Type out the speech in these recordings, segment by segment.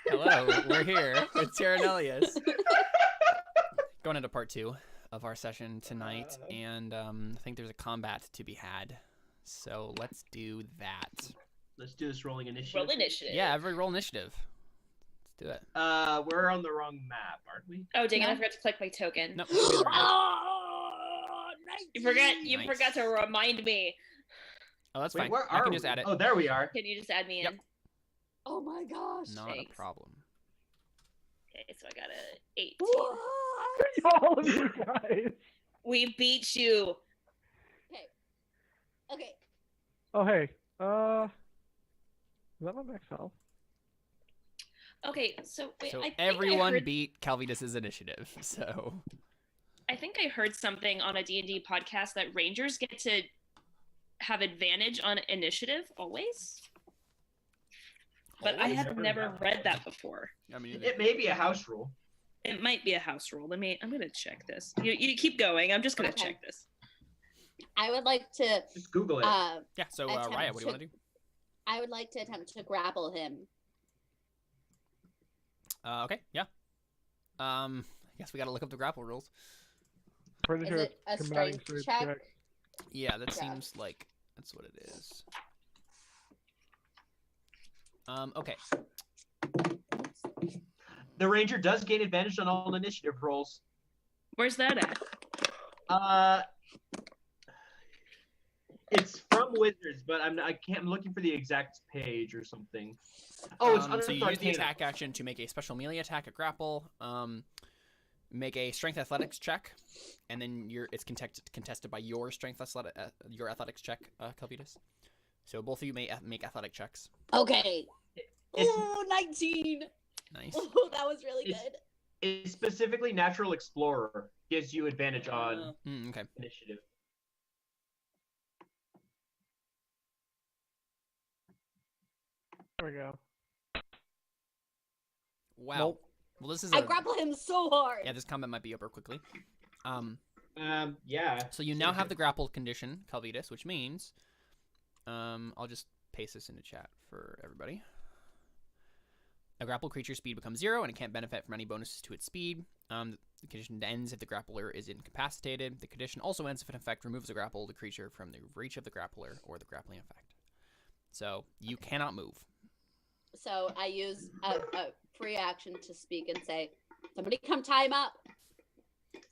Hello, we're here with Terra Nullius. Going into part 2 of our session tonight, and I think there's a combat to be had. So let's do that. Let's do this rolling initiative. Roll initiative. Yeah, everybody roll initiative. Let's do it. We're on the wrong map, aren't we? Oh, dang it, I forgot to click my token. Nope. Oh, you forgot to remind me. Oh, that's Wait, fine. where I are can we? just add it. Oh, there we are. Can you just add me in? Yep. Oh my gosh. Not Thanks. a problem. Okay, so I got a 18. All of you guys. We beat you. Okay. Oh, hey. Is that my max health? Okay, so wait, So I think everyone I heard, beat Calvidus's initiative. So I think I heard something on a D&D podcast that Rangers get to have advantage on initiative always. But I Always? have never read that before. I mean, It may be a house rule. It might be a house rule. I'm gonna check this. You keep going. I'm just gonna Okay. check this. I would like to. Just Google it. yeah. So attempt Raya, what do you want to do? I would like to attempt to grapple him. Okay. Yeah. I guess we got to look up the grapple rules. Pretty Is sure it a it's combating strength strength check? Yeah, that Yeah. seems like that's what it is. Okay. The ranger does gain advantage on all initiative rolls. Where's that at? It's from Wizards, but I'm looking for the exact page or something. Oh, it's under so you use the Arcana. attack action to make a special melee attack at grapple. Make a strength athletics check, and then it's contested by your your athletics check, Calvidus. So both of you may make athletic checks. Okay. It's- Ooh, 19. Nice. Ooh, that was really It's- good. It's specifically Natural Explorer gives you advantage on Okay. initiative. There we go. Wow. Nope. Well, this is I grapple him so hard. yeah. This combat might be over quickly. Yeah. So you now have the grapple condition, Calvidus, which means, I'll just paste this into chat for everybody. A grapple creature's speed becomes 0, and it can't benefit from any bonuses to its speed. The condition ends if the grappler is incapacitated. The condition also ends if an effect removes the grappled creature from the reach of the grappler or the grappling effect. So you cannot move. So I use a free action to speak and say, "Somebody come tie him up."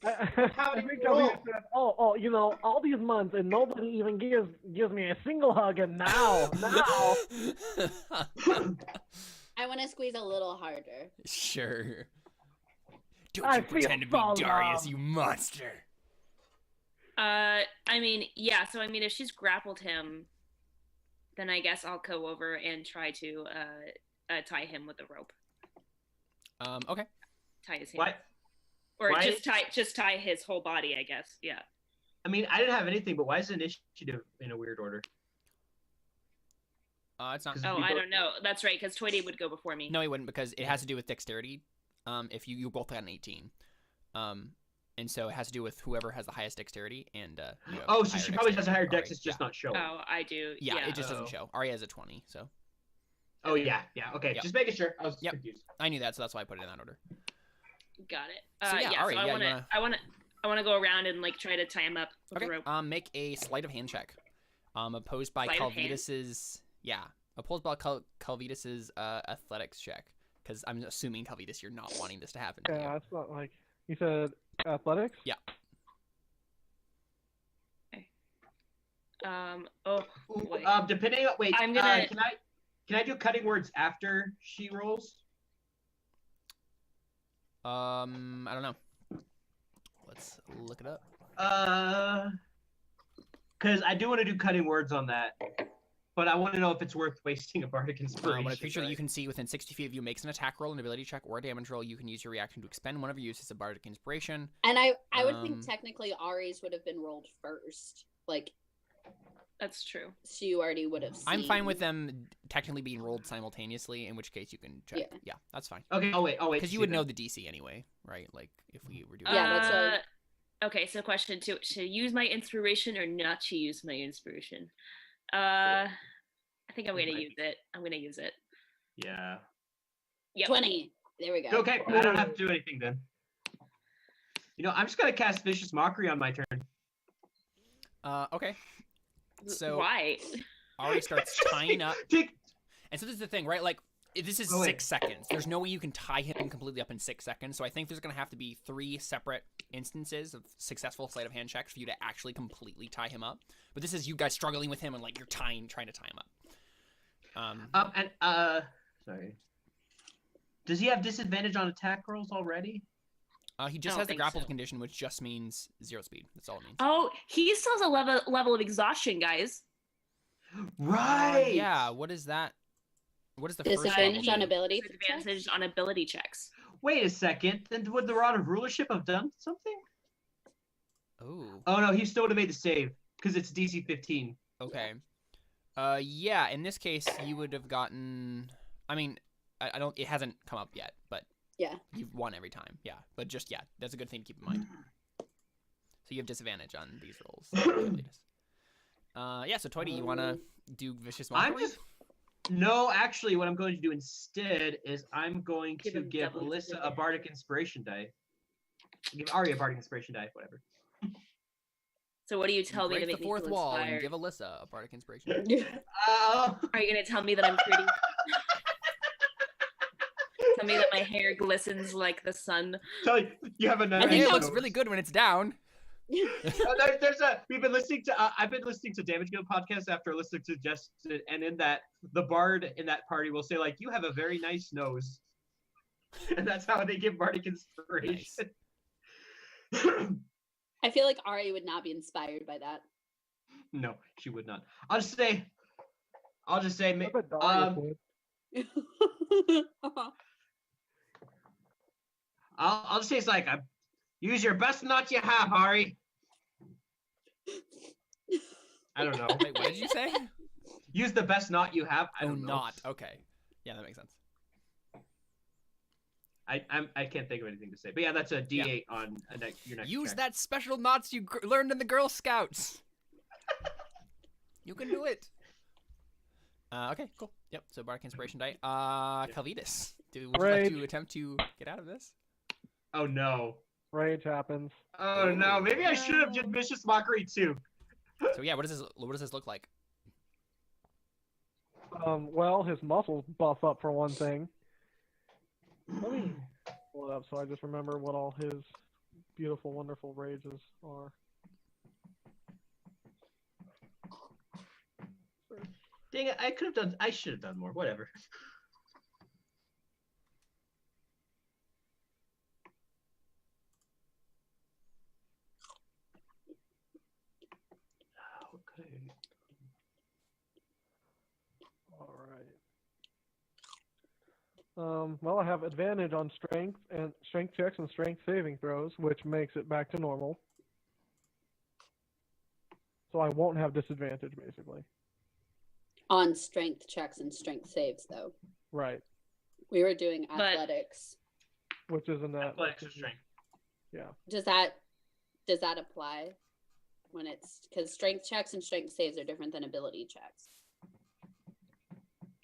I think Kelly said, oh, you know, all these months and nobody even gives me a single hug, and now. I want to squeeze a little harder. Sure. Don't I you pretend to be feel so Darius, loved. you monster. I mean, yeah. So I mean, if she's grappled him, then I guess I'll go over and try to tie him with the rope. Okay. Tie his hand. What? Or Why- just tie his whole body, I guess. Yeah. I mean, I didn't have anything, but why is initiative in a weird order? It's not. 'Cause Oh, we I both- don't know. That's right, because Tweety would go before me. No, he wouldn't, because it has to do with dexterity. If you both got an 18, and so it has to do with whoever has the highest dexterity. And you have Oh, so higher she probably has a higher dexterity. dex. It's just yeah. not showing. Oh, I do. Yeah, it just Oh. doesn't show. Arya has a 20, so Oh yeah. Okay, Yep. just making sure. I was Yep. confused. I knew that, so that's why I put it in that order. Got it. So, yeah, yeah. alright, So yeah, I want to go around and like try to tie him up with Okay. the rope. Make a sleight of hand check. Opposed by Sleight of hand? Calvidus's. Yeah, opposed by Calvidus's athletics check, because I'm assuming Calvidus, you're not wanting this to happen. To Yeah, it's not like you said athletics. Yeah. Oh, Ooh, wait. Depending on I'm gonna- can I do cutting words after she rolls? I don't know. Let's look it up. Because I do want to do cutting words on that, but I want to know if it's worth wasting a bardic inspiration. When a creature that you right? can see within 60 feet of you makes an attack roll, an ability check, or a damage roll, you can use your reaction to expend one of your uses of bardic inspiration. And I would think Um, technically Ari's would have been rolled first. Like, that's true. so you already would have seen. I'm fine with them technically being rolled simultaneously, in which case you can check. Yeah. Yeah, that's fine. Okay. Oh wait. Because you would know the DC anyway, right? Like, if we were doing Yeah, that's what- Okay, so question two: to use my inspiration or not to use my inspiration? I think I'm gonna use it. I'm gonna use it. Yeah. Yep. 20. There we go. Okay, I don't have to do anything then. You know, I'm just gonna cast Vicious Mockery on my turn. Okay. So Why? Ari starts tying up. Take- And so this is the thing, right? Like, this is Oh, wait. 6 seconds. There's no way you can tie him completely up in 6 seconds. So I think there's going to have to be 3 separate instances of successful sleight of hand checks for you to actually completely tie him up. But this is you guys struggling with him and, like, you're trying to tie him up. Sorry. Does he have disadvantage on attack rolls already? He just I don't has the think grappled so. condition, which just means 0 speed. That's all it means. Oh, he still has a level of exhaustion, guys. Right. Yeah, what is that? What is the first Disadvantage level on do? ability Disadvantage checks? on ability checks. Wait a second. Then would the Rod of Rulership have done something? Ooh, Oh no, he still would have made the save because it's DC 15. okay. Yeah, in this case, you would have gotten... I mean, I don't... It hasn't come up yet, but... Yeah. You've won every time, yeah. But just, yeah, that's a good thing to keep in mind. So you have disadvantage on these rolls. Yeah, so Toity, you want to do Vicious Mockery? No, actually, what I'm going to do instead is I'm going Give to him give double Alyssa a Bardic Inspiration die. Give Ari a Bardic Inspiration die, whatever. So what do you tell me to Break make the me fourth feel wall and inspired? give Alyssa a Bardic Inspiration. Uh, Are you gonna tell me that I'm pretty? Tell me that my hair glistens like the sun. tell you have a Your nice hair nose. looks really good when it's down. We've been listening to I've been listening to Damage Guild podcast after Alyssa suggested, and in that the bard in that party will say like, you have a very nice nose. And that's how they give Bardic Inspiration. I feel like Ari would not be inspired by that. No, she would not. I'll just say I bet Darius would. I'll just say it's like, use your best knot you have, Ari. I don't know. Wait, what did you say? Use the best knot you have. I Oh, don't know. not. Okay. Yeah, that makes sense. I can't think of anything to say. But yeah, that's a D8 on your next Use check. that special knots you learned in the Girl Scouts. You can do it. Okay, cool. Yep, so Bardic Inspiration die. Calvidus, would you like Rage. to attempt to get out of this? Oh no. Rage happens. Oh no. Maybe I should have did Vicious Mockery too. So yeah, what does this look like? Well, his muscles buff up for one thing. Let me pull it up so I just remember what all his beautiful, wonderful rages are. Dang it, I should have done more. Whatever. Okay. All right. Well, I have advantage on strength checks and strength saving throws, which makes it back to normal. So I won't have disadvantage, basically. On strength checks and strength saves, though. Right. We were doing But- athletics. Which isn't that. Athletics or strength. Yeah. Does that apply when it's because strength checks and strength saves are different than ability checks?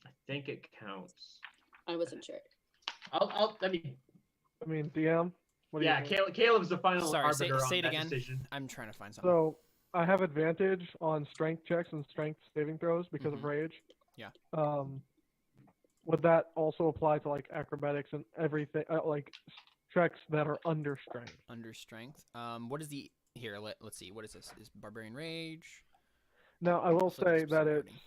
I think it counts. I wasn't sure. I mean, DM. What do yeah, you think? Caleb's the final Sorry, say arbiter on it that again. decision. I'm trying to find something. So I have advantage on strength checks and strength saving throws because of rage. Yeah. Would that also apply to like acrobatics and everything, like checks that are under strength? Under strength. What is the here? Let's see. What is this? Is Barbarian Rage? Now I will So say this that was it's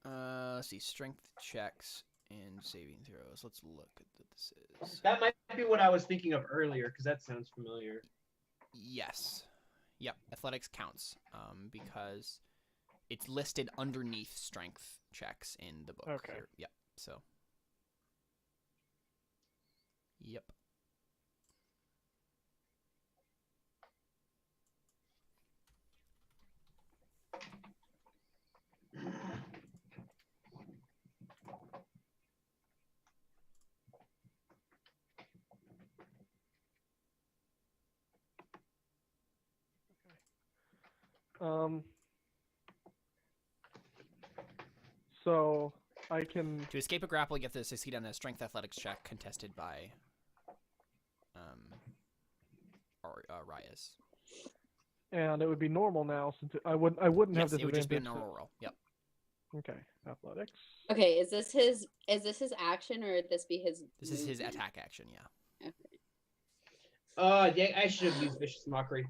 Let's see. Strength checks and saving throws. Let's look at what this is. That might be what I was thinking of earlier, because that sounds familiar. Yes. Yep. Athletics counts. Because it's listed underneath strength checks in the book. Okay. Here. Yep. So. Yep. So I can. To escape a grapple, you have to succeed on a strength athletics check contested by Rayas. And it would be normal now since I wouldn't Yes, have it disadvantage. would just be a normal roll. Yep. Okay, athletics. Okay, is this his action or would this be his? This is his movement? attack action. Yeah. Okay. Yeah, I should have used vicious mockery.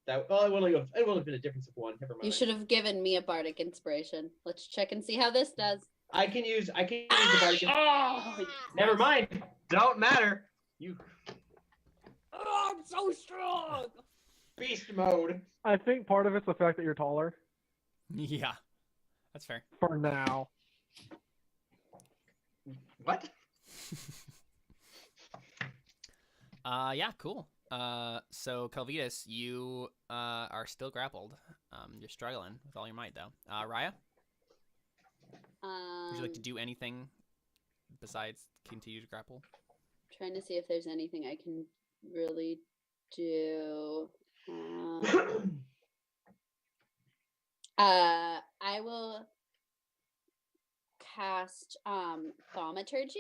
It would have been a difference of one. Never mind. You should have given me a bardic inspiration. Let's check and see how this does. I can use the bardic. Oh, Never mind. Don't matter. You Oh, I'm so strong. beast mode. I think part of it's the fact that you're taller. Yeah. That's fair. For now. What? Yeah, cool. So Calvitas, you are still grappled. You're struggling with all your might, though. Raya, would you like to do anything besides continue to grapple? Trying to see if there's anything I can really do. I will cast thaumaturgy,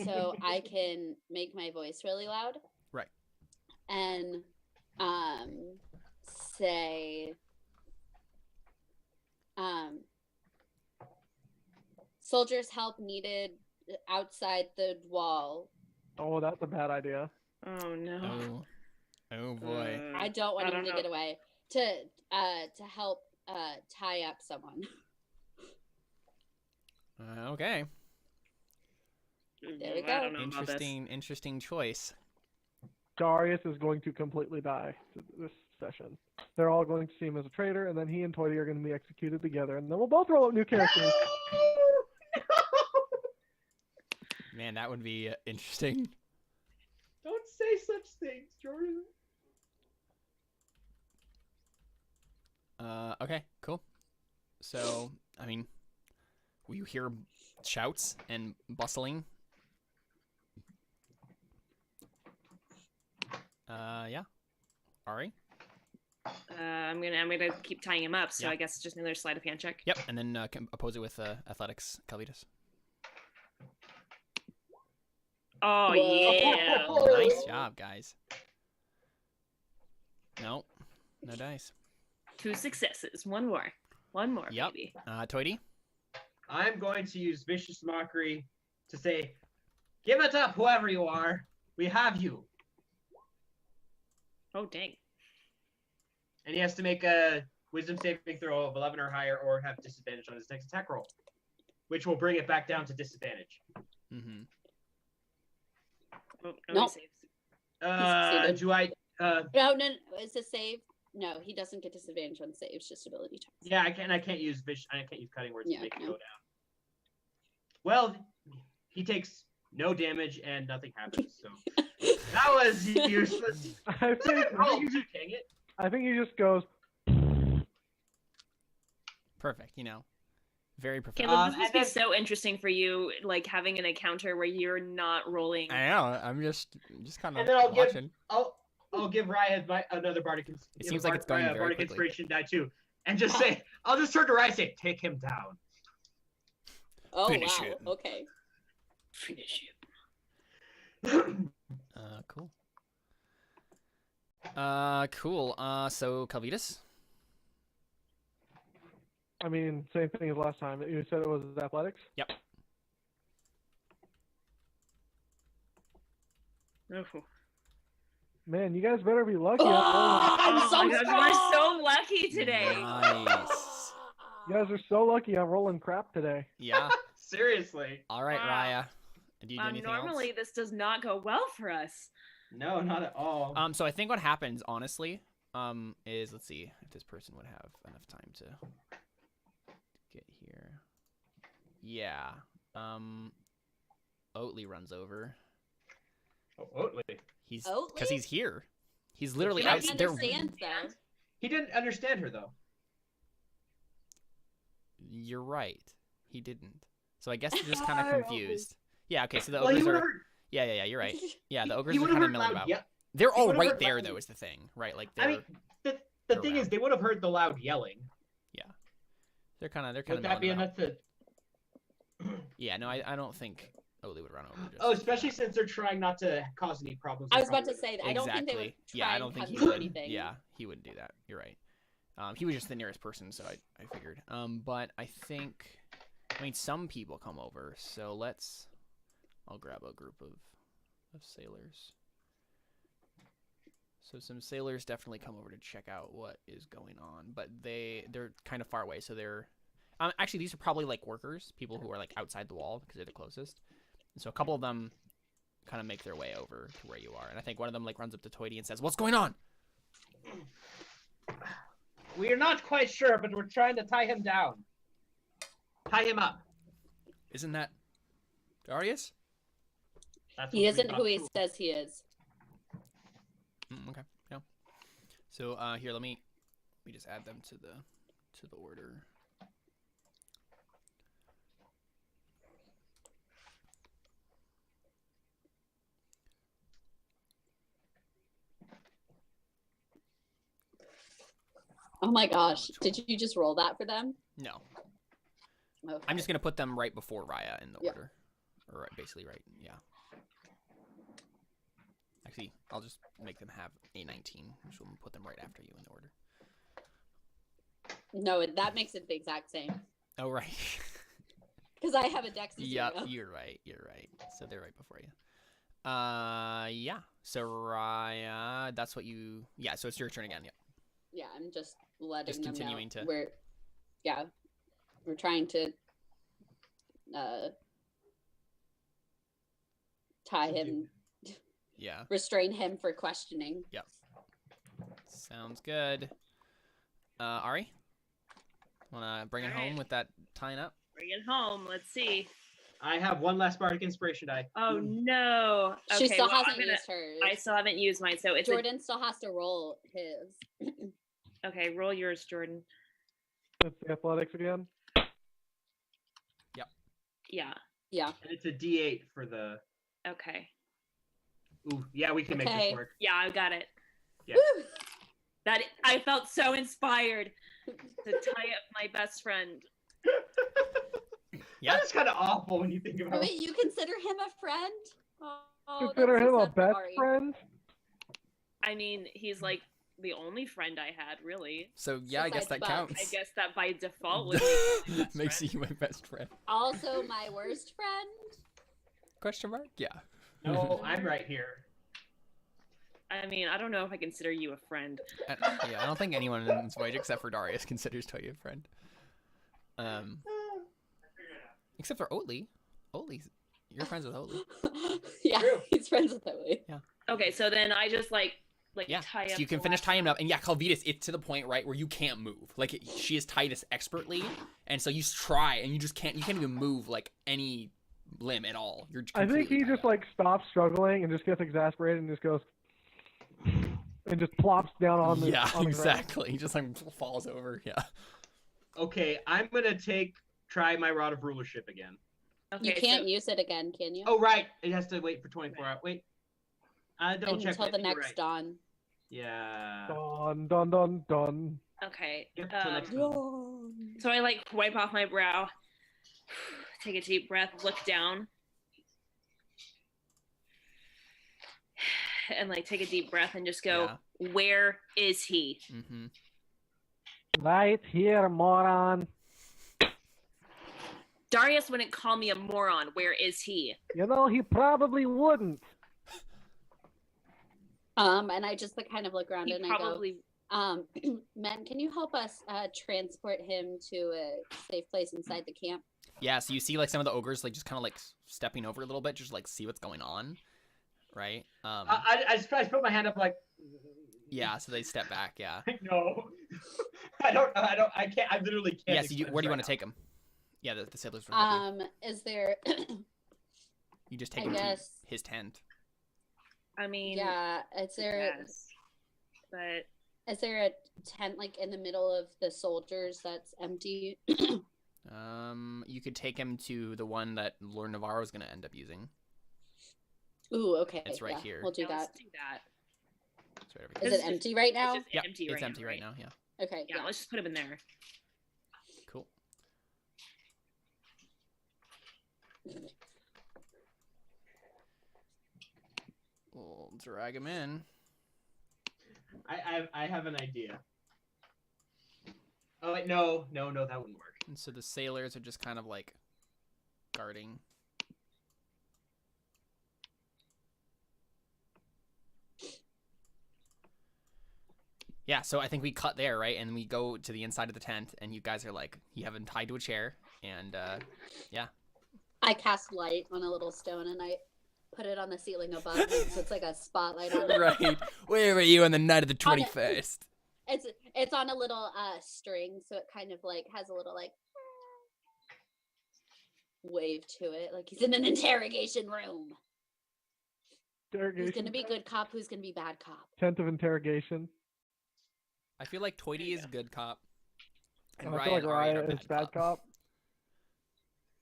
so I can make my voice really loud. Right. And say soldiers help needed outside the wall. Oh, that's a bad idea. Oh no. Oh boy. I don't want I him don't to know. get away. To help tie up someone. Okay. There we I go. don't know about this. Interesting choice. Darius is going to completely die this session. They're all going to see him as a traitor, and then he and Toity are going to be executed together, and then we'll both roll out new characters. Man, that would be interesting. Don't say such things, Jordan. Okay, cool. So, I mean, will you hear shouts and bustling? Yeah. Ari? I'm gonna keep tying him up, so Yeah. I guess it's just another sleight of hand check. Yep, and then oppose it with athletics, Calvitas. Oh Whoa. yeah. Nice job, guys. Nope. No dice. 2 successes. One more, Yep. baby. Toity? I'm going to use vicious mockery to say, "Give it up, whoever you are. We have you." Oh dang. And he has to make a wisdom saving throw of 11 or higher, or have disadvantage on his next attack roll, which will bring it back down to disadvantage. Mm-hmm. Oh, no, Nope. he saves. succeeded. Do I? No, it's a save. No, he doesn't get disadvantage on saves, just ability checks. Yeah, I can't use cutting words Yeah, to make it no. go down. Well, he takes no damage and nothing happens. So that was useless. I think Oh, you dang it! he just goes. Perfect, Very professional. Caleb, this must be and then- so interesting for you, like having an encounter where you're not rolling. I know, I'm just kind of And then I'll give- watching. I'll give Ryan another bardic. It seems like it's going very bardic quickly. inspiration die too, and just say, I'll just turn to Ryan and say, "Take him down." Oh Finish wow. it. Okay. Finish it. Cool. Cool. So Calvitas? I mean, same thing as last time. You said it was athletics? Yep. Oh. Man, you guys better be lucky. Oh, I'm Oh so my gosh, we're so lucky today. Nice. You guys are so lucky I'm rolling crap today. Yeah. Seriously. All right, Wow. Raya. Do you do anything Normally else? this does not go well for us. No, not at all. So I think what happens, honestly, is let's see if this person would have enough time to get here. Yeah. Oatly runs over. Oh, Oatly. He's Oatly? because he's here. He's literally He out doesn't there. understand though. He didn't understand her though. You're right. He didn't. So I guess you're just kind Oh, of confused. Yeah. Okay. So the Well, he ogres would are. have heard. Yeah. You're right. Yeah. The ogres He are would have kind of heard milling loud. about. Yeah. They're all would've right heard there loud- though. Is the thing, right? Like they're. I mean, the thing is, they would have heard the loud yelling. They're kind of Would that be enough to? Yeah, no, I don't think Oli would run over. Just Oh, especially since they're trying not to cause any problems. I was about to say, I don't think they would Exactly. try I and don't think come he to would. anything. Yeah, he wouldn't do that. You're right. He was just the nearest person, so I figured. But I think, I mean, some people come over, so I'll grab a group of sailors. So some sailors definitely come over to check out what is going on, but they're kind of far away, so they're actually these are probably like workers, people who are like outside the wall because they're the closest. And so a couple of them kind of make their way over to where you are, and I think one of them like runs up to Toity and says, "What's going on?" We're not quite sure, but we're trying to tie him down. Tie him up. Isn't that Darius? That's He what we isn't thought who he too. says he is. Okay. Yeah. So here, let me just add them to the order. Oh my gosh. Did you just roll that for them? No, Okay. I'm just gonna put them right before Raya in the Yeah. order, or basically right. Yeah. Actually, I'll just make them have a 19, which will put them right after you in the order. No, that makes it the exact same. Oh right. Because I have a dex to Yeah, zero. you're right. So they're right before you. Yeah. So Raya, that's what you. Yeah. So it's your turn again. Yeah. Yeah, I'm just letting Just them continuing know. to- We're trying to tie him, Yeah. restrain him for questioning. Sounds good. Ari, wanna bring it All right. home with that tying up? Bring it home. Let's see. I have one last bardic inspiration die. Oh no. Okay, She still well, hasn't I'm gonna, used hers. I still haven't used mine, so it's Jordan still has to roll his. okay. Roll yours, Jordan. It's the athletics again. Yeah. Yeah. And it's a D8 for the. Okay. Ooh, yeah, we can make Okay. this work. Yeah, I got it. Yeah. Woo! That I felt so inspired to tie up my best friend. Yeah. That is kind of awful when you think about it. Wait, you consider him a friend? Oh, Consider that's so him a sad for best Ari. friend. I mean, he's like the only friend I had, really. So yeah, I guess Besides that Bugs. counts. I guess that by default would make my best Makes friend. you my best friend. Also, my worst friend. Question mark? Yeah. No, I'm right here. I mean, I don't know if I consider you a friend. Yeah, I don't think anyone in this voyage except for Darius considers Toya a friend. Except for Oatly. Oatly's, you're friends with Oatly. Yeah, True. he's friends with Oatly. Okay, so then I just like Yeah, tie up. so you can the finish last tying him one. up, and yeah, Calvitas, it's to the point, right, where you can't move. Like, she has tied us expertly, and so you try, and you can't even move, like, any limb at all. You're I think completely he tied just up. like stops struggling and just gets exasperated and just goes and just plops down on the Yeah, on the ground. exactly. He just, like, falls over, yeah. Okay, I'm gonna try my rod of rulership again. Okay, You can't so, use it again, can you? Oh right, it has to wait for 24 hours. Wait, double check. Until I the think you're next right. dawn. Yeah. Dun dun dun dun. okay. Yep, till next dawn. So I like wipe off my brow, take a deep breath, look down, and like take a deep breath and just go, where is he? Mm-hmm. Right here, moron. Darius wouldn't call me a moron. Where is he? You know, he probably wouldn't. And I just like kind of look around He and probably. I go, Men, can you help us transport him to a safe place inside the camp? Yeah, so you see, like, some of the ogres, like, just kind of, like, stepping over a little bit, just, like, see what's going on, right? I just put my hand up like. Yeah, so they step back, yeah. No, I can't. I literally can't. Yeah, so where do you want to take him? Yeah, the sailors will help you. Is there? You just take I him guess. to his tent. I mean, Yeah, is there? yes, but Is there a tent like in the middle of the soldiers that's empty? You could take him to the one that Lord Navarro is going to end up using. Ooh, okay. It's right yeah, here. We'll do yeah, that. let's do that. It's right over Is here. it empty right now? It's just Yep, empty it's right empty now, right now, yeah. Okay. Yeah, let's just put him in there. Cool. We'll drag him in. I have an idea. Oh wait, no, that wouldn't work. And so the sailors are just kind of like guarding. Yeah, so I think we cut there, right? And we go to the inside of the tent, and you guys are like, you have him tied to a chair, and yeah. I cast light on a little stone and I put it on the ceiling above him, so it's like a spotlight on it. Right. Where were you on the night of the 21st? It's on a little string, so it kind of like has a little like wave to it, like he's in an interrogation room. Who's gonna be good cop? Who's gonna be bad cop? Tent of interrogation. I feel like Toity is good cop. And I feel like Raya is bad cop.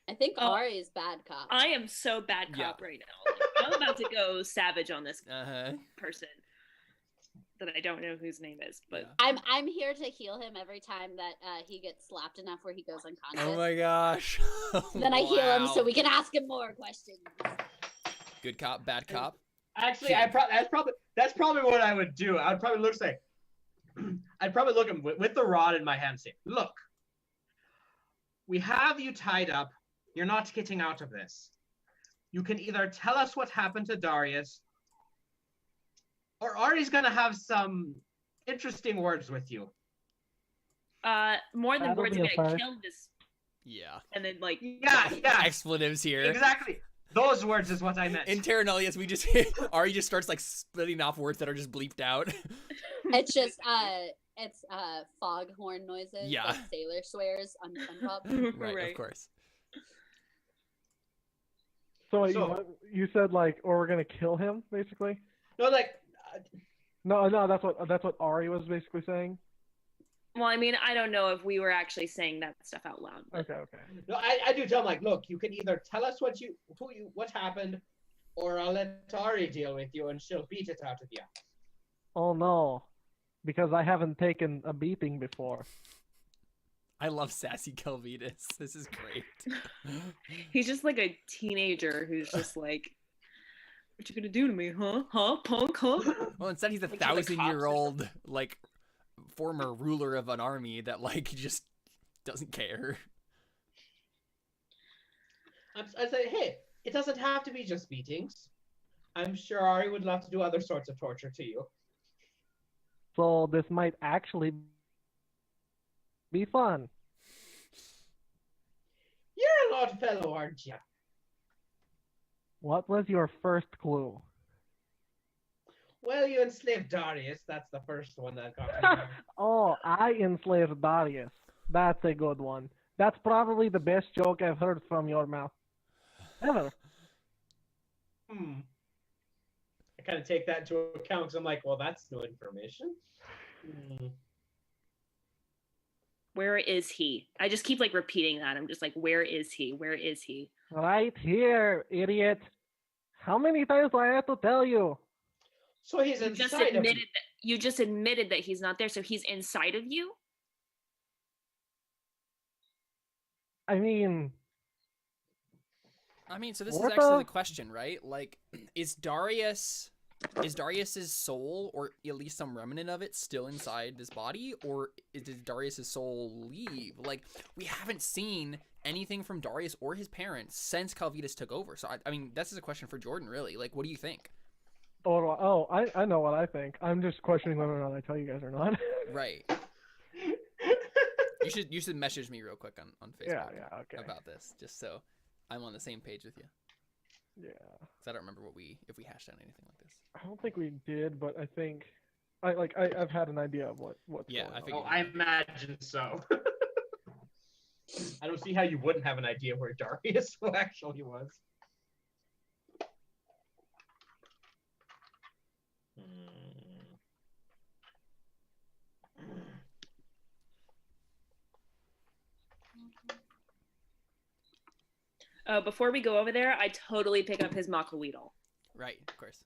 I think Ari is bad cop. I am so bad cop right now. I'm about to go savage on this person that I don't know whose name is, but I'm here to heal him every time that he gets slapped enough where he goes unconscious. Oh my gosh. Then I heal him so we can ask him more questions. Good cop, bad cop. Actually, that's probably what I would do. I'd probably look at him with the rod in my hand, say, "Look, we have you tied up. You're not getting out of this. You can either tell us what happened to Darius, or Ari's gonna have some interesting words with you." More than words, I'm gonna kill this. Yeah. And then like yeah. Expletives here. Exactly. Those words is what I meant. In Terra Nullius, we just Ari just starts like splitting off words that are just bleeped out. It's just foghorn noises. Yeah. Like sailor swears on SpongeBob. Right, of course. So you said like, or we're gonna kill him, basically. No, like. No, that's what Ari was basically saying. Well, I mean, I don't know if we were actually saying that stuff out loud. But... Okay. No, I do tell him like, look, you can either tell us what happened, or I'll let Ari deal with you and she'll beat it out of you. Oh no, because I haven't taken a beating before. I love sassy Calvitas. This is great. He's just like a teenager who's just like, "What you gonna do to me, huh? Huh, punk, huh?" Well, instead he's a 1,000-year-old like former ruler of an army that like just doesn't care. I say, hey, it doesn't have to be just beatings. I'm sure Ari would love to do other sorts of torture to you. So this might actually be fun. You're an odd fellow, aren't you? What was your first clue? Well, you enslaved Darius. That's the first one that got me. Oh, I enslaved Darius. That's a good one. That's probably the best joke I've heard from your mouth ever. I kind of take that into account because I'm like, well, that's new information. Where is he? I just keep like repeating that. I'm just like, where is he? Where is he? Right here, idiot. How many times do I have to tell you? So he's inside of you. You just admitted that he's not there, so he's inside of you? I mean, so this is actually the question, right? Like, is Darius's soul, or at least some remnant of it, still inside this body, or did Darius's soul leave? Like, we haven't seen anything from Darius or his parents since Calvitas took over. So, I mean, this is a question for Jordan, really. Like, what do you think? I know what I think. I'm just questioning whether or not I tell you guys or not. Right. You should message me real quick on Facebook about this, just so I'm on the same page with you. Yeah. Because I don't remember if we hashed out anything like this. I don't think we did, but I think I've had an idea of what's going on. I imagine so. I don't see how you wouldn't have an idea where Darius actually was. Before we go over there, I totally pick up his Macaweedle. Right, of course.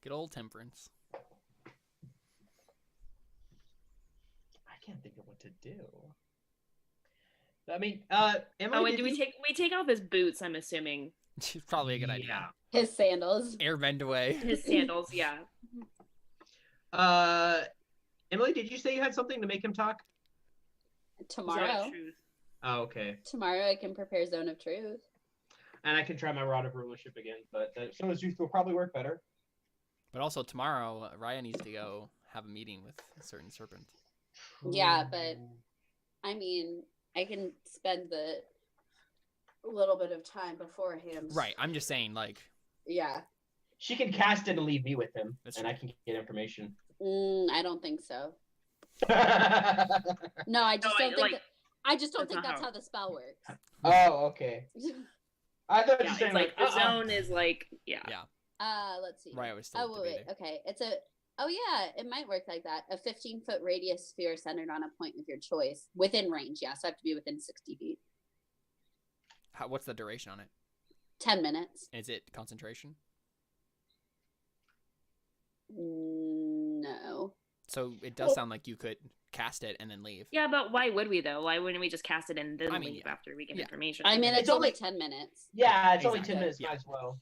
Good old Temperance. I can't think of what to do. I mean, Emily, Oh, and did do we you... take off his boots? I'm assuming Probably a good idea. His sandals. Airbend away. his sandals. Yeah. Emily, did you say you had something to make him talk? Tomorrow. Zone of truth. Oh, okay. Tomorrow I can prepare Zone of Truth. And I can try my Rod of Rulership again, but Zone of Truth will probably work better. But also tomorrow, Raya needs to go have a meeting with a certain serpent. Yeah, but I mean, I can spend the little bit of time beforehand. Right. I'm just saying, like. Yeah. She can cast it and leave me with him, That's and true. I can get information. I don't think so. No, I just don't think. I just don't think that's how the spell works. Oh, okay. I thought you Yeah, were saying it's like the uh-uh. zone is like yeah. Let's see. Raya was still wait. Okay, it's a. Oh yeah, it might work like that. A 15-foot radius sphere centered on a point of your choice within range. Yeah, so I have to be within 60 feet. What's the duration on it? 10 minutes. Is it concentration? No. So it does sound like you could cast it and then leave. Yeah, but why would we though? Why wouldn't we just cast it and then leave yeah. after we get Yeah. information? I mean, it's only only 10 minutes. Yeah, it's only Exactly. 10 minutes. Yeah. Might as well.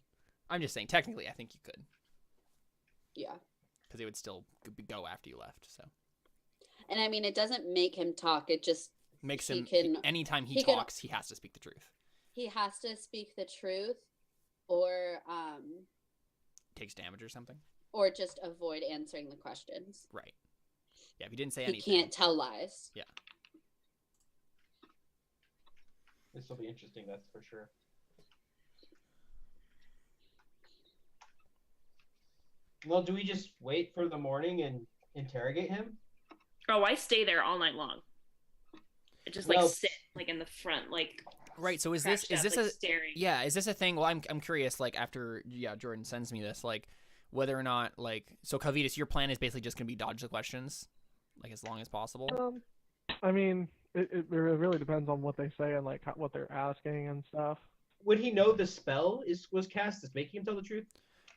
I'm just saying, technically, I think you could. Yeah. Because it would still go after you left, so. And I mean, it doesn't make him talk. It just Makes he him, can- anytime he he can- talks, he has to speak the truth. he has to speak the truth, or Takes damage or something. or just avoid answering the questions. Right. Yeah, if he didn't say He anything. can't tell lies. This will be interesting, that's for sure. Well, do we just wait for the morning and interrogate him? Oh, I stay there all night long. I just sit like in the front, like Right, so is crouched this up, like, a staring? Yeah, is this a thing? Well, I'm curious, like, after Jordan sends me this, like, whether or not, like, so Calvitas, your plan is basically just gonna be dodge the questions, like, as long as possible. I mean, it really depends on what they say and like what they're asking and stuff. Would he know the spell was cast that's making him tell the truth?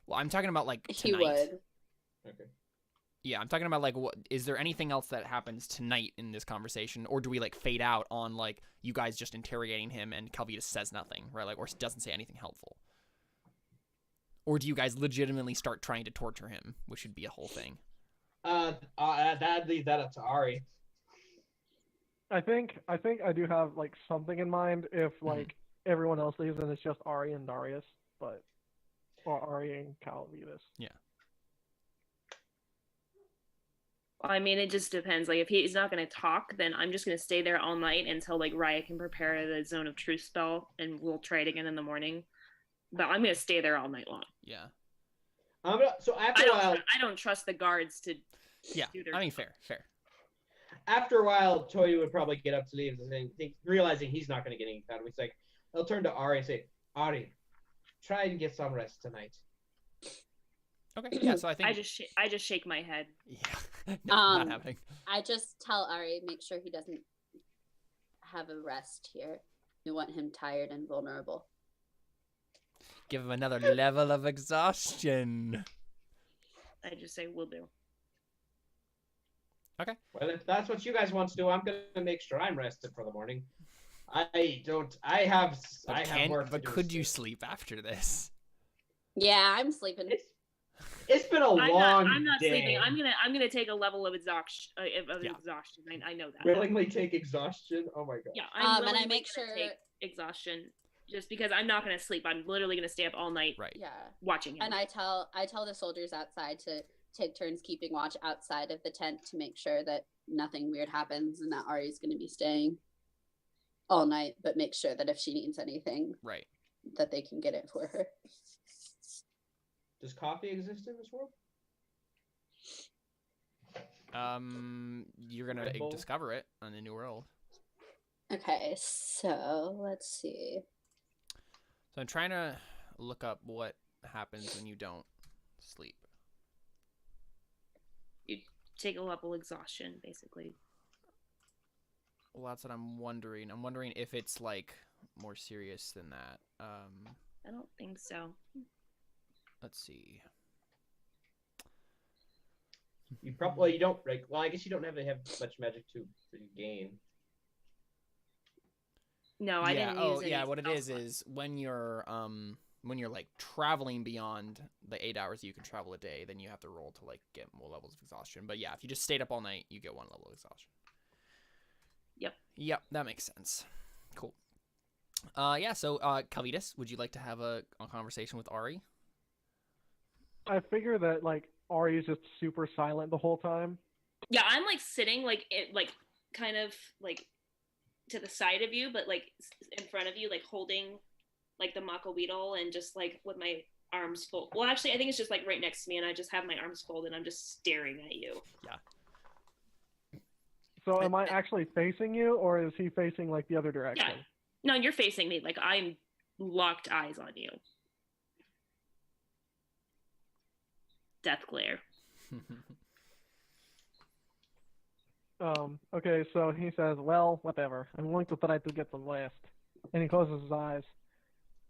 Well, I'm talking about, like, He tonight. would. Okay. Yeah, I'm talking about, like, what is there anything else that happens tonight in this conversation, or do we, like, fade out on, like, you guys just interrogating him and Calvitas says nothing, right? Like, or doesn't say anything helpful. Or do you guys legitimately start trying to torture him, which would be a whole thing? I'd leave that up to Ari. I think I do have like something in mind if like everyone else leaves and it's just Ari and Darius, or Ari and Calvitas. Yeah. I mean, it just depends. Like, if he's not going to talk, then I'm just going to stay there all night until, like, Raya can prepare the Zone of Truth spell, and we'll try it again in the morning. But I'm going to stay there all night long. Yeah. So after a while, I don't trust the guards to Yeah, do their I mean, job. fair. after a while, Toya would probably get up to leave, and realizing he's not going to get any out of it. He's like, he'll turn to Ari and say, Ari, try and get some rest tonight. Okay, yeah, so I think... I just shake my head. Yeah, not happening. I just tell Ari, make sure he doesn't have a rest here. We want him tired and vulnerable. Give him another level of exhaustion. I just say, will do. Okay. Well, if that's what you guys want to do, I'm going to make sure I'm rested for the morning. I have work to do. But could you sleep after this? Yeah, I'm sleeping. It's been a long I'm not day. sleeping. I'm gonna take a level of exhaustion. Exhaustion. I know that. Willingly take exhaustion? Oh my god. Yeah, I'm and I willingly make gonna sure take exhaustion just because I'm not gonna sleep. I'm literally gonna stay up all night. Right. Yeah. Watching him. And I tell the soldiers outside to take turns keeping watch outside of the tent to make sure that nothing weird happens and that Ari's going to be staying all night, but make sure that if she needs anything, Right. that they can get it for her. Does coffee exist in this world? You're gonna Red Bull? discover it on the New World. Okay, so let's see. So I'm trying to look up what happens when you don't sleep. You take a level exhaustion, basically. Well, that's what I'm wondering. I'm wondering if it's like more serious than that. I don't think so. Let's see. You probably don't. Right? Well, I guess you don't have to have much magic to gain. No, I didn't use any. What it spell is slots. when you're like traveling beyond the 8 hours you can travel a day, then you have to roll to like get more levels of exhaustion. But yeah, if you just stayed up all night, you get 1 level of exhaustion. Yep, that makes sense. Cool. So Calvitas, would you like to have a conversation with Ari? I figure that like Ari is just super silent the whole time. Yeah, I'm like sitting like it like kind of like to the side of you, but like in front of you, like holding like the Mako-weedle and just like with my arms folded. Well, actually, I think it's just like right next to me, and I just have my arms folded. And I'm just staring at you. Yeah. So am I actually facing you, or is he facing like the other direction? Yeah. No, you're facing me. Like I'm locked eyes on you. Death glare. Okay, so he says, well, whatever. I'm going to try to get some rest. And he closes his eyes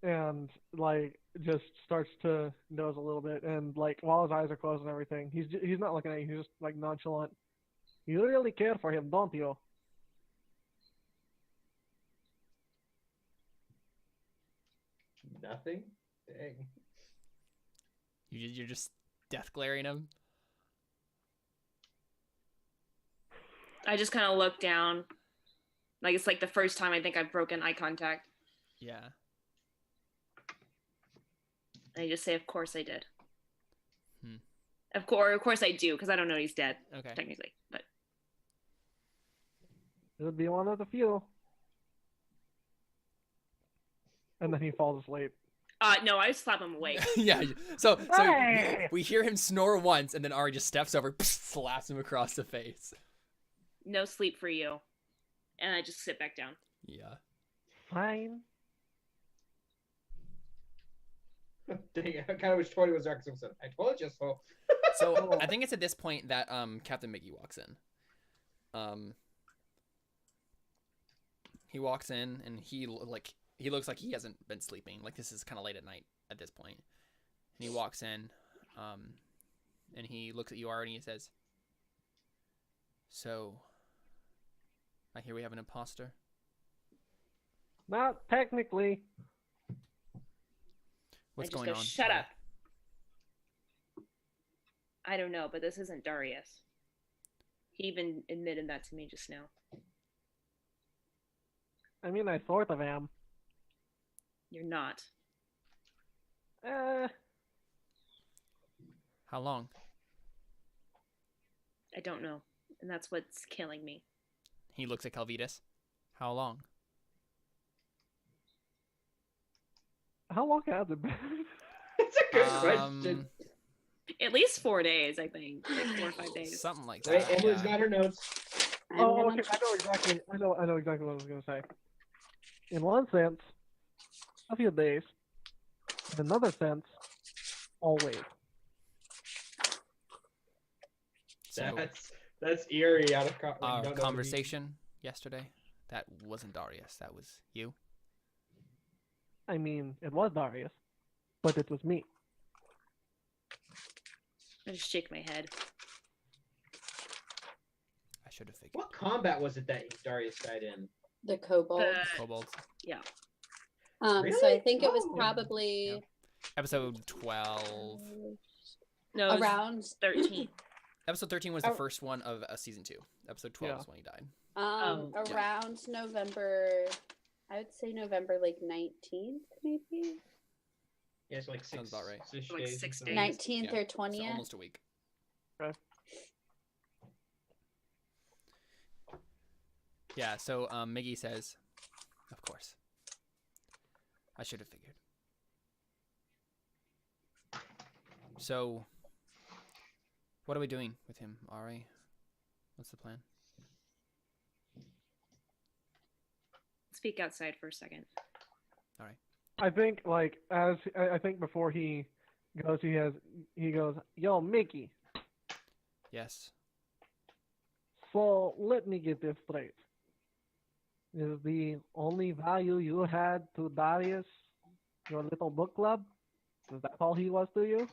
and, like, just starts to doze a little bit. And, like, while his eyes are closed and everything, he's not looking at you. He's just, like, nonchalant. You really care for him, don't you? Nothing? Dang. You're just death glaring him. I just kind of look down. Like it's like the first time I think I've broken eye contact. Yeah. And I just say, of course I did. Hmm. Of course I do, because I don't know he's dead, Okay. technically. But It would be one of the few. And then he falls asleep. no, I slap him awake. Yeah. So Hey! we hear him snore once, and then Ari just steps over, slaps him across the face. No sleep for you. And I just sit back down. Yeah. Fine. Dang, I kind of wish 20 was there because I told you so. So I think it's at this point that Captain Mickey walks in. He walks in and he looks like he hasn't been sleeping. Like this is kind of late at night at this point. And he walks in, and he looks at you already and he says, "So, I hear we have an imposter." Not technically. What's I just going go, on? shut Ari? up. I don't know, but this isn't Darius. He even admitted that to me just now. I mean, I sort of am. You're not. How long? I don't know. And that's what's killing me. He looks at Calvitas. How long? How long has it been? It's a good question. At least 4 days, I think. Like 4 or 5 days. Something like Wait, that. Emily's yeah. got her notes. I'm Oh, gonna okay. I know exactly what I was gonna say. In one sense, a few days. In another sense, always. So, That's eerie out of our don't know conversation yesterday, that wasn't Darius. That was you. I mean, it was Darius, but it was me. I just shake my head. I should have figured. What combat was it that Darius died in? the kobold. Kobolds. Yeah. So I Really? think it was Oh. probably Yeah. Episode 12. No, it was around 13. Episode 13 was the Oh. first one of season 2. Episode 12 Yeah. is when he died. yeah. around November. I would say November like 19th, maybe Yeah, it's like Sounds about right. six Like days. 6 so- days. 19th Yeah, or So 20th. almost a week. Okay. Yeah, so Miggy says, of course. I should have figured. So, what are we doing with him, Ari? What's the plan? Speak outside for a second. I think, like, I think before he goes, he goes, yo, Mickey, Yes. so let me get this straight. Is the only value you had to Darius your little book club? Is that all he was to you?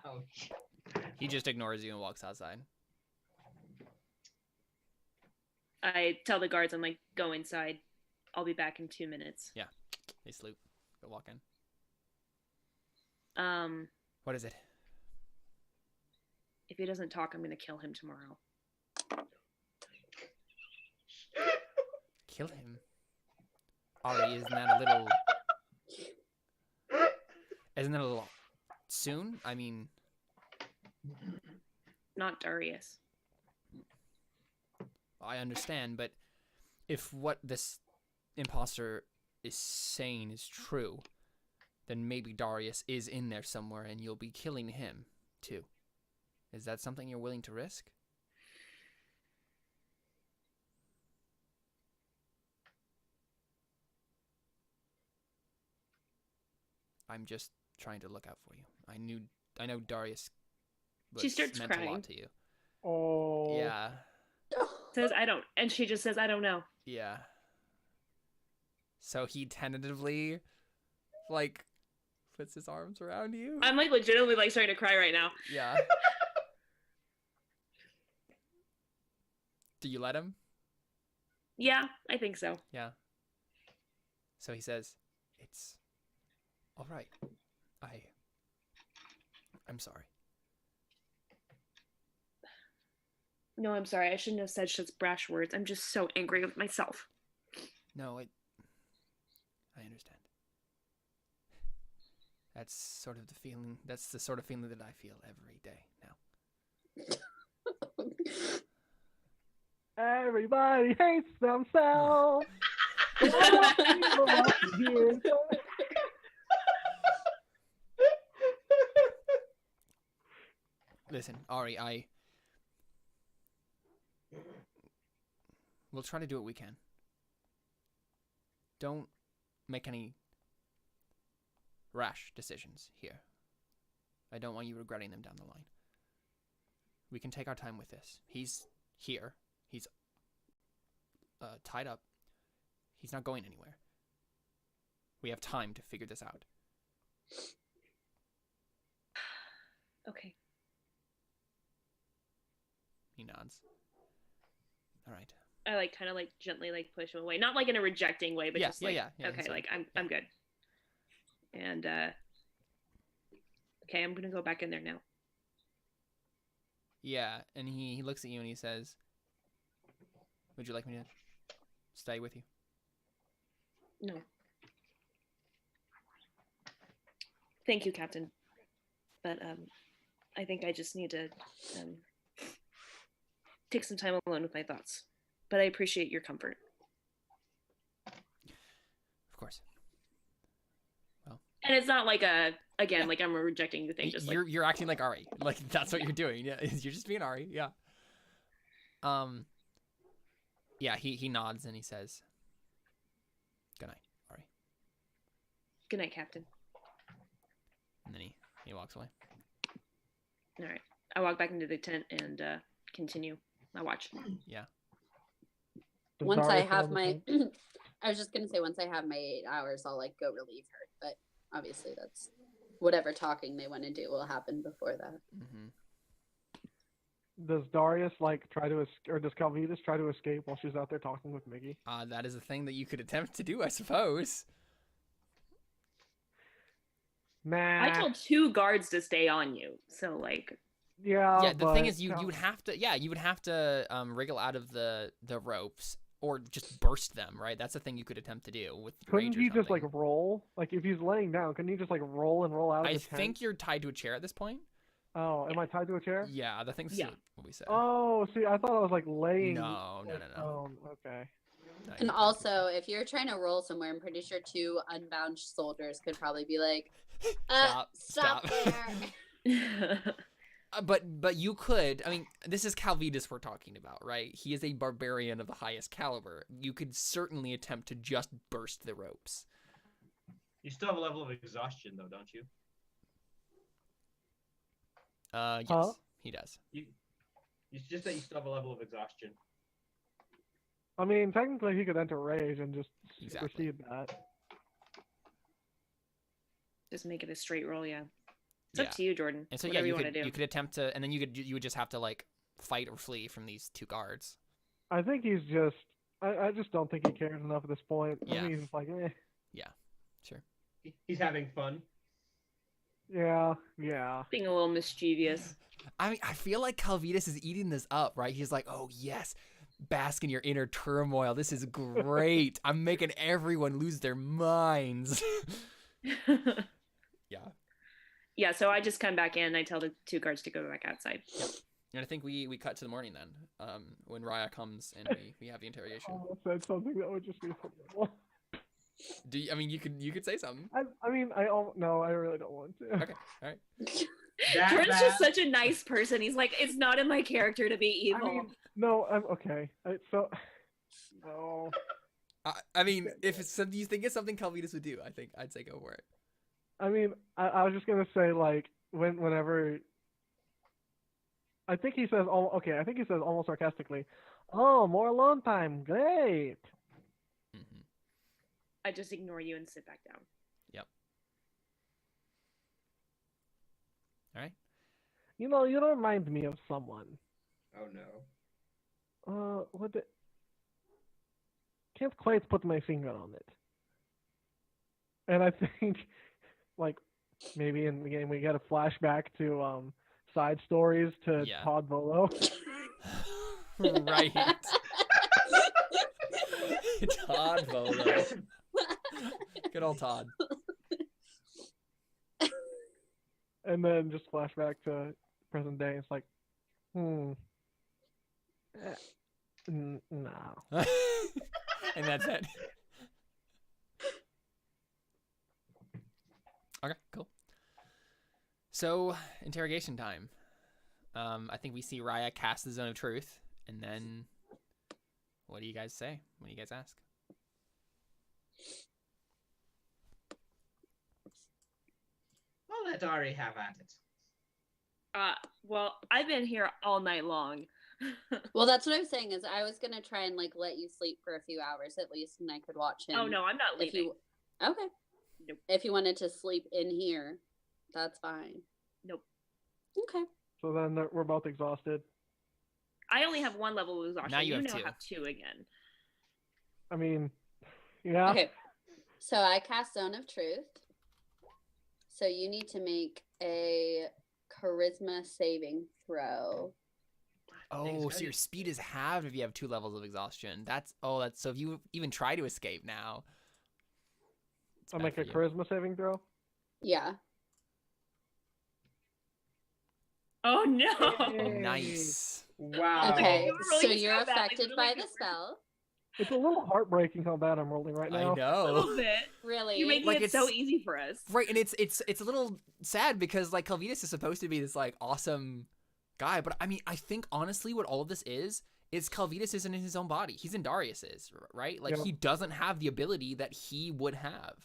Ouch. He just ignores you and walks outside. I tell the guards, I'm like, go inside. I'll be back in 2 minutes. They salute. Go walk in. Um, What is it? if he doesn't talk, I'm gonna kill him tomorrow. Kill him? Ari, isn't that a little... Isn't that a little soon? I mean... Not Darius. I understand, but if what this imposter is saying is true, then maybe Darius is in there somewhere and you'll be killing him, too. Is that something you're willing to risk? I'm just trying to look out for you. I know Darius She starts meant a crying. lot to you. Oh. Yeah. Says, I don't. And she just says, I don't know. Yeah. So he tentatively, like, puts his arms around you. I'm like legitimately like starting to cry right now. Yeah. Do you let him? Yeah, I think so. Yeah. So he says, "It's all right. I'm sorry." No, I'm sorry. I shouldn't have said such brash words. I'm just so angry with myself. No, I understand. That's sort of the feeling. That's the sort of feeling that I feel every day now. Everybody hates themselves. Listen, Ari, we'll try to do what we can. Don't make any rash decisions here. I don't want you regretting them down the line. We can take our time with this. He's here. He's tied up. He's not going anywhere. We have time to figure this out. Okay. He nods. All right. I like kind of like gently like push him away, not like in a rejecting way, but Yeah, just like yeah. okay, So- like I'm good. And okay, I'm gonna go back in there now. Yeah, and he looks at you and he says, "Would you like me to stay with you?" No. Thank you, Captain. But I think I just need to take some time alone with my thoughts. But I appreciate your comfort. Of course. And it's not like like I'm rejecting the thing. Just like You're acting like Ari. Like that's what you're doing. Yeah, you're just being Ari. Yeah. Yeah. He nods and he says, "Good night, Ari." good night, Captain. And then he walks away. All right. I walk back into the tent and continue my watch. Yeah. Does Once I Darius know have the my, thing? I was just gonna say once I have my 8 hours, I'll like go relieve her. But obviously, that's whatever talking they want to do will happen before that. Mm-hmm. Does Darius like try to or does Calvitas try to escape while she's out there talking with Miggy? That is a thing that you could attempt to do, I suppose. Nah. I told 2 guards to stay on you, so like. Yeah. Yeah. The thing but is, you would have to. Yeah, you would have to wriggle out of the ropes or just burst them. Right. That's a thing you could attempt to do with. Couldn't rage or he just like something. roll? Like if he's laying down, couldn't he just like roll and roll out of I the tent? think you're tied to a chair at this point. Oh, am I tied to a chair? Yeah, I think this Yeah. is what we said. Oh, see, I thought I was like laying. No. Oh, okay. No, And also, if you're trying to roll somewhere, I'm pretty sure 2 unbound soldiers could probably be like, stop there. But you could. I mean, this is Calvitas we're talking about, right? He is a barbarian of the highest caliber. You could certainly attempt to just burst the ropes. You still have a level of exhaustion, though, don't you? Yes, Huh? he does. It's just that you still have a level of exhaustion. I mean, technically, he could enter rage and just Exactly. supersede that. Just make it a straight roll, yeah. It's Yeah. up to you, Jordan. And so Whatever yeah, you want to do. you could attempt to, and then you would just have to like fight or flee from these 2 guards. I think he's just. I just don't think he cares enough at this point. I Yeah. think he's just like, eh. Yeah, sure. He's having fun. Yeah. Being a little mischievous. I mean, I feel like Calvitas is eating this up, right? He's like, oh, yes, bask in your inner turmoil. This is great. I'm making everyone lose their minds. Yeah. Yeah, so I just come back in. I tell the 2 guards to go back outside. Yep. And I think we cut to the morning then, when Raya comes and we have the interrogation. I almost said something that would just be horrible. Do you, I mean, you could say something. I mean, no, I really don't want to. Okay, all right. Turns bad? just such a nice person. He's like, it's not in my character to be evil. I mean, no, I'm okay. No. I mean, if it's something you think it's something Calvitas would do, I think I'd say go for it. I mean, I was just gonna say like whenever. I think he says almost sarcastically, "Oh, more alone time, great." Mm-hmm. I just ignore you and sit back down. Yep. All right. You know, you remind me of someone. Oh no. What the? Can't quite put my finger on it. And I think, like, maybe in the game we get a flashback to side stories to Yeah. Todd Volo. Right. Todd Volo. Good old Todd. And then just flashback to present day. It's like, no. And that's it. Okay, cool. So, interrogation time. I think we see Raya cast the Zone of Truth, and then what do you guys say? What do you guys ask? I'll let Ari have at it. Well, I've been here all night long. Well, that's what I was saying. Is I was gonna try and like let you sleep for a few hours at least, and I could watch him. Oh no, I'm not If leaving. you okay, Nope. if you wanted to sleep in here, that's fine. Nope. Okay. So then we're both exhausted. I only have 1 level of exhaustion. Now you have now 2. have 2 again. I mean, yeah. Okay. So I cast Zone of Truth. So you need to make a charisma saving throw. Oh, so your speed is halved if you have 2 levels of exhaustion. That's so if you even try to escape now. it's I'll bad make for a you. charisma saving throw. Yeah. Oh no! Yay. Nice. Wow. Okay. You were really So good you're at that, like, affected really by good the work. spell. It's a little heartbreaking how bad I'm rolling right now. I A know. little bit. Really? You're making Like, it so it's- easy for us. Right, and it's a little sad because like Calvitas is supposed to be this like awesome guy, but I mean I think honestly what all of this is Calvitas isn't in his own body. He's in Darius's, right? Like Yeah. he doesn't have the ability that he would have.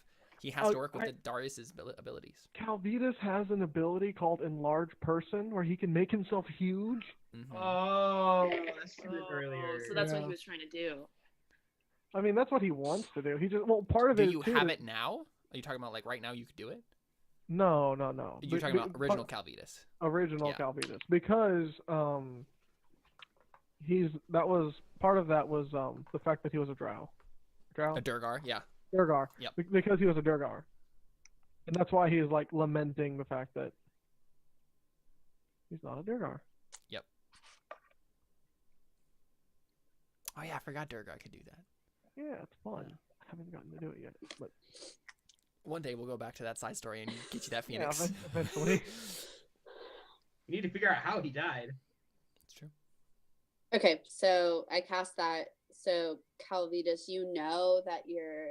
He has Oh, to work with the Darius's abilities. Calvitas has an ability called Enlarge Person where he can make himself huge. Mhm. Oh, I said it earlier. So that's what he Yeah. was trying to do. I mean, that's what he wants to do. He just part of Do it. you too have is- it now? Are you talking about like right now you could do it? No. You're talking about original Calvitas. original Yeah. Calvitas because that was part of that was the fact that he was a drow. A Durgar, yeah. Durgar. Yep. Because he was a Durgar. And that's why he's like lamenting the fact that he's not a Durgar. Oh yeah, I forgot Durgar could do that. Yeah, it's fun. I haven't gotten to do it yet, but One day we'll go back to that side story and get you that yeah, Phoenix. eventually. We need to figure out how he died. It's true. Okay, so I cast that. So Calvitas, you know that you're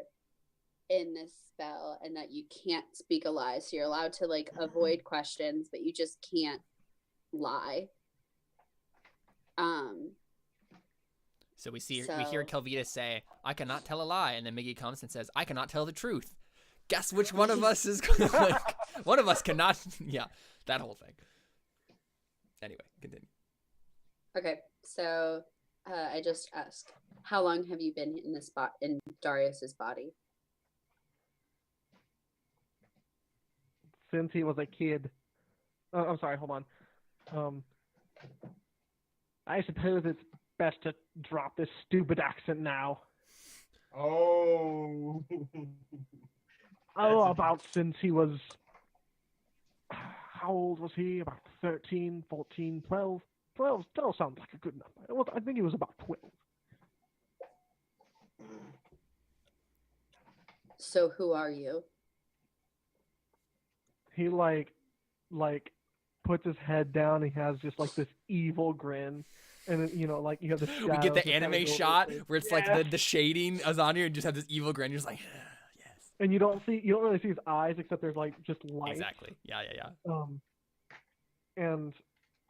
in this spell and that you can't speak a lie. So you're allowed to like avoid questions, but you just can't lie. So we hear So- Calvitas say, "I cannot tell a lie," and then Miggy comes and says, "I cannot tell the truth." Guess which one of us is like, one of us cannot. Yeah, that whole thing. Anyway, continue. Okay, so I just asked, how long have you been in this spot in Darius's body? Since he was a kid. I'm sorry, hold on. I suppose it's best to drop this stupid accent now. Oh. About since he was... How old was he? About 13, 14, 12? 12 sounds like a good number. I think he was about 12. So who are you? He like puts his head down. He has just like this evil grin, and then, you know, like you have the We get the shadows that kinda anime go over shot his face. where it's Yeah. like the shading is on you and just have this evil grin. You're just like, yes. And you don't really see his eyes except there's like just light. Exactly. Yeah. And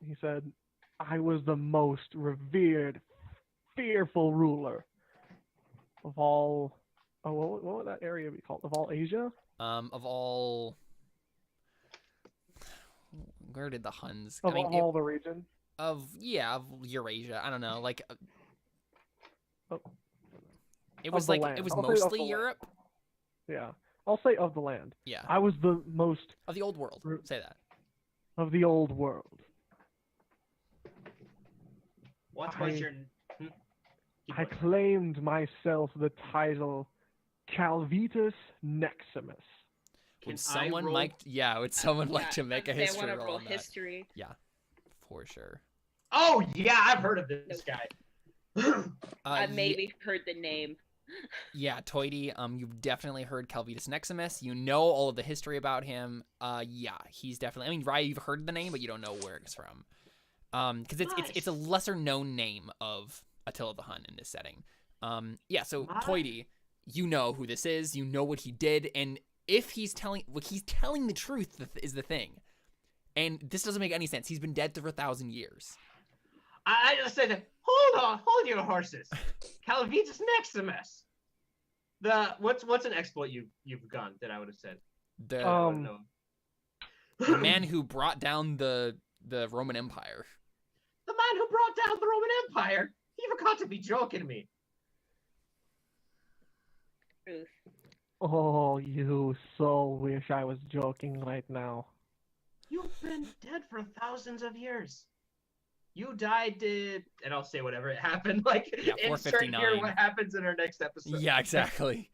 he said, "I was the most revered, fearful ruler of all." Oh, what would that area be called? Of all Asia? Of all, where did the Huns? Of all the region? Of Eurasia. I don't know. Like, Oh. it was the like land. it was I'll say of mostly the land. Europe. Yeah, I'll say of the land. Yeah, I was the most of the old world. Say that. of the old world. What was your... I claimed myself the title Calvitus Neximus. Would someone like to make a They history want to roll roll on that? history. Yeah, for sure. Oh, yeah, I've heard of this guy. I've maybe heard the name. Yeah, Toity, you've definitely heard Calvitus Neximus. You know all of the history about him. Yeah, he's definitely... I mean, Raya, you've heard the name, but you don't know where it's from. Because it's a lesser-known name of Attila the Hun in this setting. Yeah, so Toity, you know who this is. You know what he did, and if he's telling the truth is the thing. And this doesn't make any sense. He's been dead for 1,000 years. I just said, hold your horses. Calvitus Neximus. What's an exploit you've gone that I would have said? The man who brought down the Roman Empire. The man who brought down the Roman Empire? You've got to be joking me. Truth. Oh, you so wish I was joking right now. You've been dead for thousands of years. You died, and I'll say whatever it happened. Like, Yeah, insert 459. here what happens in our next episode. Yeah, exactly.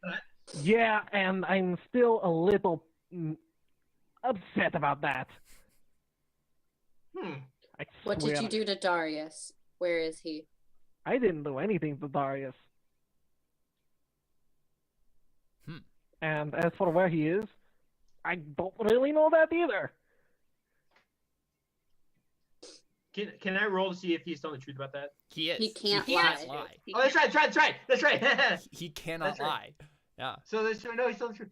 Yeah, and I'm still a little upset about that. I What swear. did you do to Darius? Where is he? I didn't do anything to Darius. And as for where he is, I don't really know that either. Can I roll to see if he's telling the truth about that? He is. He can't can't lie. lie. Oh, that's right. That's right. He cannot That's right. lie. Yeah. So he's telling the truth.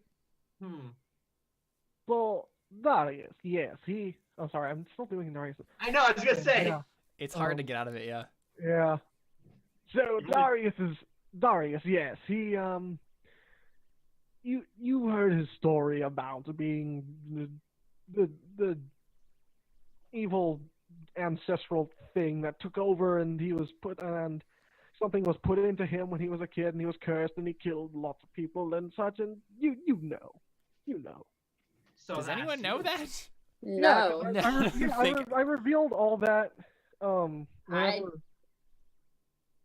So, Darius, yes, he... I'm sorry, I'm still doing Darius. I know, I was gonna say. Yeah. It's hard to get out of it, yeah. Yeah. So, Darius, yes, he, You heard his story about being the evil ancestral thing that took over, and something was put into him when he was a kid, and he was cursed, and he killed lots of people and such, and you know. So Does anyone know that? No. I revealed all that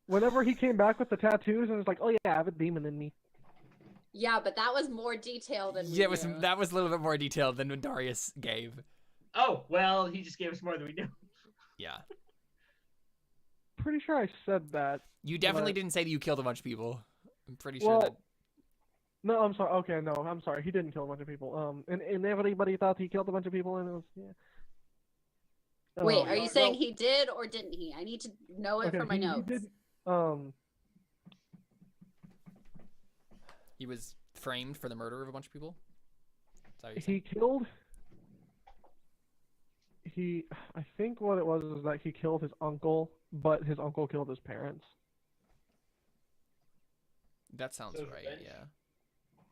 whenever he came back with the tattoos, and it's like, oh yeah, I have a demon in me. Yeah, but that was more detailed than Yeah, we knew. that was a little bit more detailed than what Darius gave. Oh, well, he just gave us more than we knew. Yeah. Pretty sure I said that. You definitely didn't say that you killed a bunch of people. I'm pretty Well, sure that... No, I'm sorry. Okay, no, I'm sorry. He didn't kill a bunch of people. And everybody thought he killed a bunch of people, and it was, yeah. Wait, are you saying he did or didn't he? I need to know it okay, from my he notes. did, He was framed for the murder of a bunch of people? Is that what you're saying? I think what it was is that he killed his uncle, but his uncle killed his parents. That sounds So right, revenge.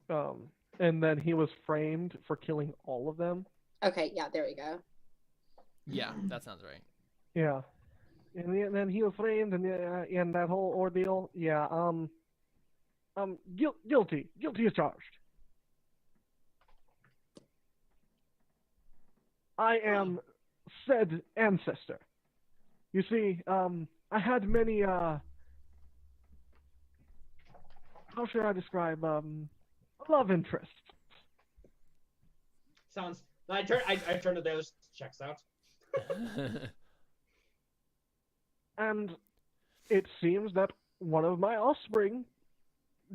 yeah. And then he was framed for killing all of them. Okay, yeah, there we go. Yeah, that sounds right. Yeah. And then he was framed, and that whole ordeal, yeah, guilty as charged. I am said ancestor. You see, I had many, how should I describe, love interests. Sounds. I turn to those. Checks out. And it seems that one of my offspring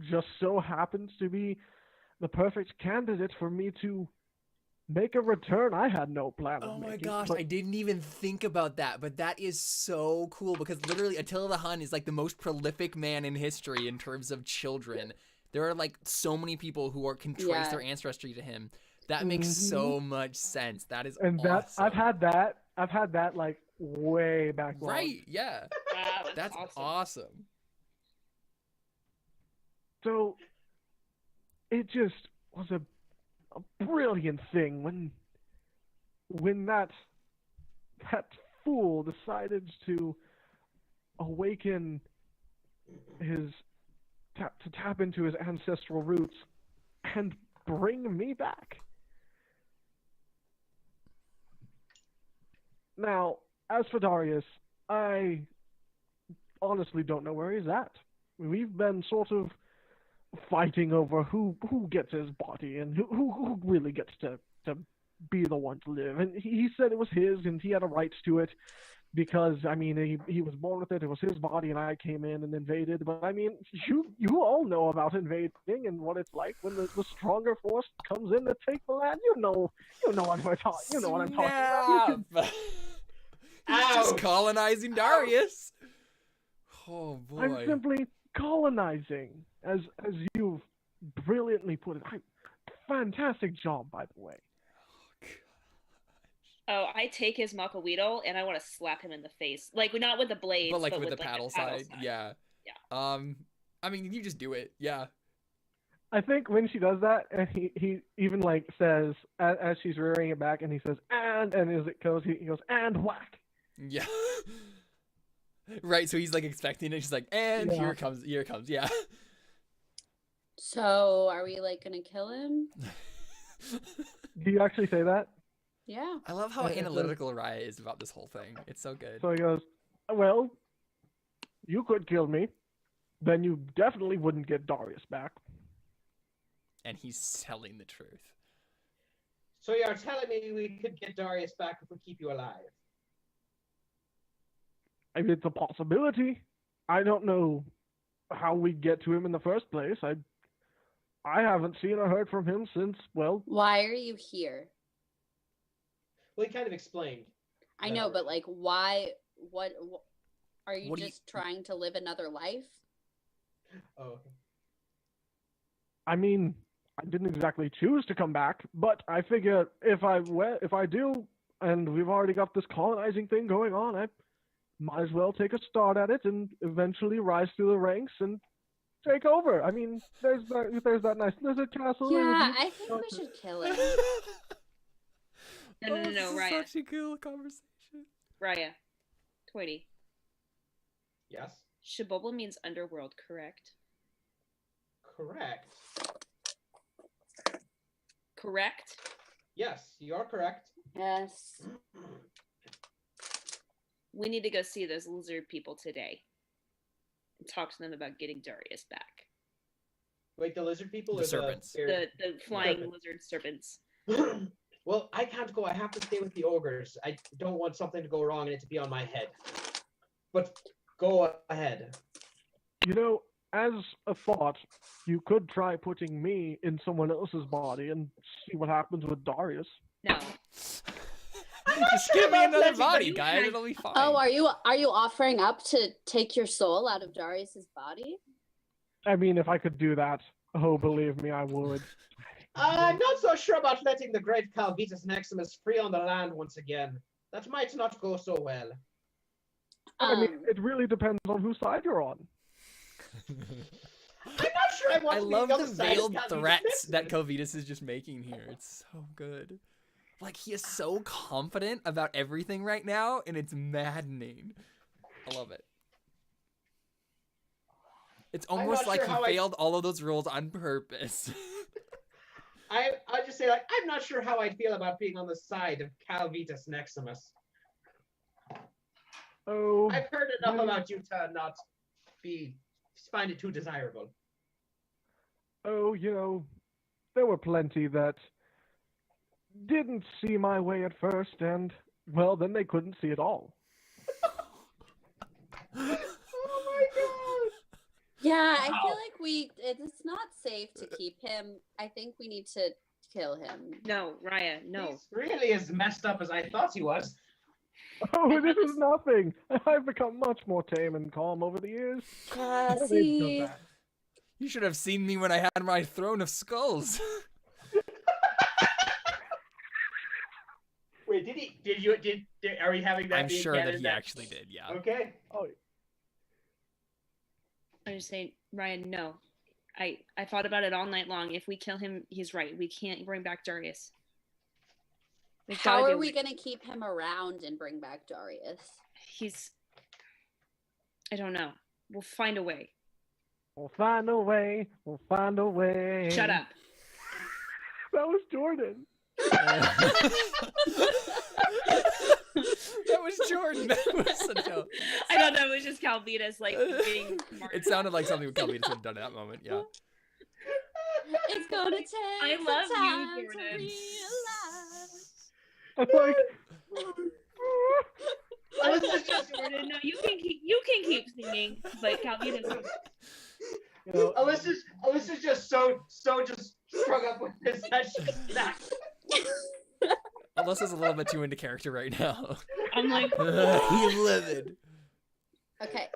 just so happens to be the perfect candidate for me to make a return I had no plan of Oh my making, gosh, but I didn't even think about that, but that is so cool because literally Attila the Hun is like the most prolific man in history in terms of children. There are like so many people who can trace their ancestry to him. That makes so much sense. That is and awesome. I've had that like way back long. Right, yeah. Wow, That's awesome. So it just was a brilliant thing when that fool decided to awaken to tap into his ancestral roots and bring me back. Now, as for Darius, I honestly don't know where he's at. We've been sort of fighting over who gets his body and who really gets to be the one to live. And he said it was his and he had a right to it because, I mean, he was born with it. It was his body and I came in and invaded. But, I mean, you all know about invading and what it's like when the stronger force comes in to take the land. You know what we're talking. You know what I'm talking about. He's just colonizing Darius. Oh boy. I'm simply colonizing, as you've brilliantly put it. Fantastic job, by the way. Oh, I take his Makaweedle and I want to slap him in the face. Like, not with the blades, but with the paddle side. Yeah. Yeah. I mean, you just do it. Yeah. I think when she does that, and he even like says as she's rearing it back, and he says and as it goes, he goes and whack. Yeah. Right. So he's like expecting it. She's like, and here it comes. Yeah. So are we like gonna kill him? Do you actually say that? Yeah. I love how analytical Raya is about this whole thing. It's so good. So he goes, well, you could kill me, then you definitely wouldn't get Darius back. And he's telling the truth. So you're telling me we could get Darius back if we keep you alive? I mean, it's a possibility. I don't know how we get to him in the first place. I haven't seen or heard from him since, well... Why are you here? Well, he kind of explained. I know, but like, why? What are you What just trying to live another life? Oh, okay. I mean, I didn't exactly choose to come back, but I figure if I do, and we've already got this colonizing thing going on, I might as well take a start at it and eventually rise through the ranks and take over. I mean, there's that nice lizard castle. Yeah, I think we should kill him. No, Raya. Such a cool conversation. Raya. Toity. Yes. Shibobla means underworld, correct? Correct. Correct? Yes, you are correct. Yes. We need to go see those lizard people today and talk to them about getting Darius back. Wait, the lizard people The or serpents. The flying lizard serpents. Well, I can't go. I have to stay with the ogres. I don't want something to go wrong and it to be on my head. But go ahead. You know, as a thought, you could try putting me in someone else's body and see what happens with Darius. No. Just give me another body, guys. It'll be fine. Oh, are you offering up to take your soul out of Darius's body? I mean, if I could do that, oh, believe me, I would. I'm not so sure about letting the great Calvitus Maximus free on the land once again. That might not go so well. I mean, it really depends on whose side you're on. I'm not sure I want I to be love on the the side of veiled Calvitus threats that Maximus. Calvitus is just making here. It's so good. Like, he is so confident about everything right now, and it's maddening. I love it. It's almost not like sure he how failed all of those rules on purpose. I just say, like, I'm not sure how I'd feel about being on the side of Calvitus Maximus. Oh, I've heard enough about you to not find it too desirable. oh, there were plenty that didn't see my way at first, and, well, then they couldn't see at all. Oh my god! Yeah, I Wow. feel like it's not safe to keep him. I think we need to kill him. No, Raya, no. He's really as messed up as I thought he was. Oh, this is nothing. I've become much more tame and calm over the years. See, You should have seen me when I had my throne of skulls. Wait, did he? Are we having that? I'm being sure that canon he actually did, yeah. Okay. Oh, I'm just saying, Ryan, no. I thought about it all night long. If we kill him, he's right. We can't bring back Darius. how are we going to keep him around and bring back Darius? I don't know. We'll find a way. we'll find a way. We'll find a way. Shut up. That was Jordan. That was Jordan. That was such a... I thought that was just Calvitas, like, being It sounded like something Calvitas would have done at that moment, yeah. It's gonna take I some love time you, to Jordan. realize. I'm like, Alyssa's just, Jordan, no, you can keep singing, but Calvitas. Alyssa's just so just strung up with this that she's not. Alyssa's a little bit too into character right now. I'm like, He's livid. Okay.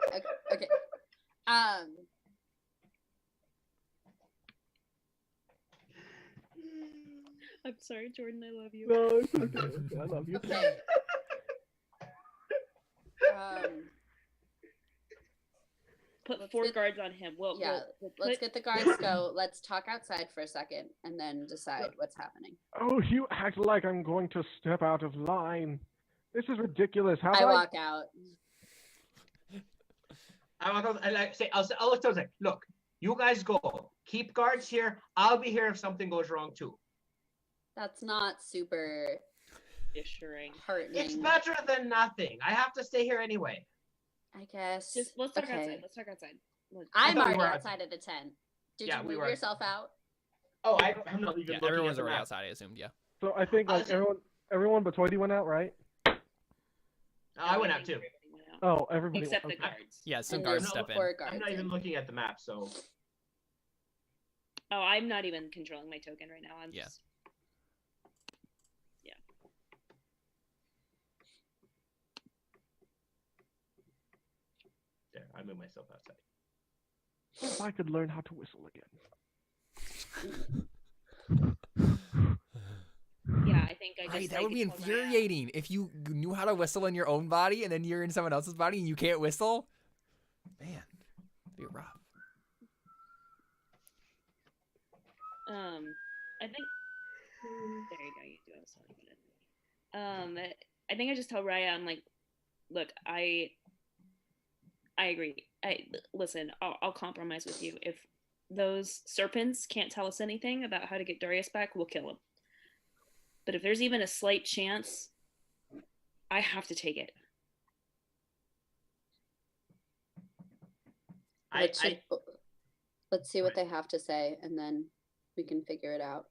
I'm sorry, Jordan, I love you. no, it's okay. I love you. Okay. Put Let's 4 get- guards on him. We'll Let's get the guards go. Let's talk outside for a second and then decide what's happening. Oh, you act like I'm going to step out of line. This is ridiculous. How I do walk out. I'll look to say, look, you guys go. Keep guards here. I'll be here if something goes wrong too. That's not super reassuring. heartening. It's better than nothing. I have to stay here anyway. I guess. Just let's talk Okay. outside. Let's talk outside. I'm thought we already were outside of the tent. Did Yeah, you we move were. yourself out? Oh, I'm not even Yeah, looking everyone's at the already map. outside, I assumed, yeah. So I think like Honestly- everyone but Toity went out, right? I went out too. Oh, everybody. Except the okay. guards. Yeah, some And guards there's step in. 4 guards I'm not even in. looking at the map, so Oh, I'm not even controlling my token right now. I'm Yeah. just there. I moved myself outside. If I could learn how to whistle again. yeah, I think I just Right, that like, would be told my- infuriating if you knew how to whistle in your own body and then you're in someone else's body and you can't whistle. Man, it'd be rough. I think there you go. You do have something. I think I just tell Raya, I'm like, look, I agree. Listen. I'll compromise with you. If those serpents can't tell us anything about how to get Darius back, we'll kill him. But if there's even a slight chance, I have to take it. Let's see what they have to say, and then we can figure it out.